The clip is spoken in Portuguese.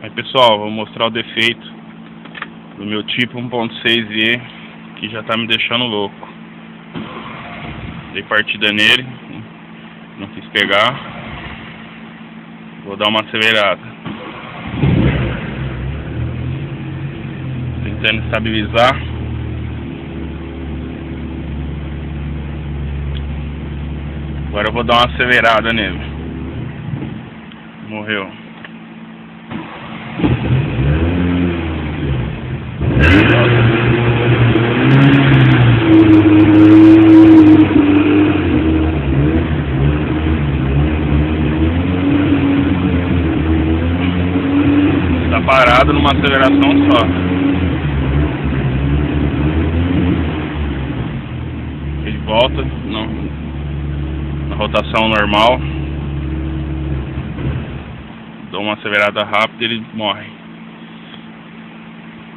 Aí pessoal, vou mostrar o defeito do meu tipo 1.6E que já tá me deixando louco. Dei partida nele, não quis pegar. Vou dar uma acelerada, tentando estabilizar. Agora eu vou dar uma acelerada nele. Morreu. Tá parado numa aceleração só. Ele volta na rotação normal. Dou uma acelerada rápida e ele morre.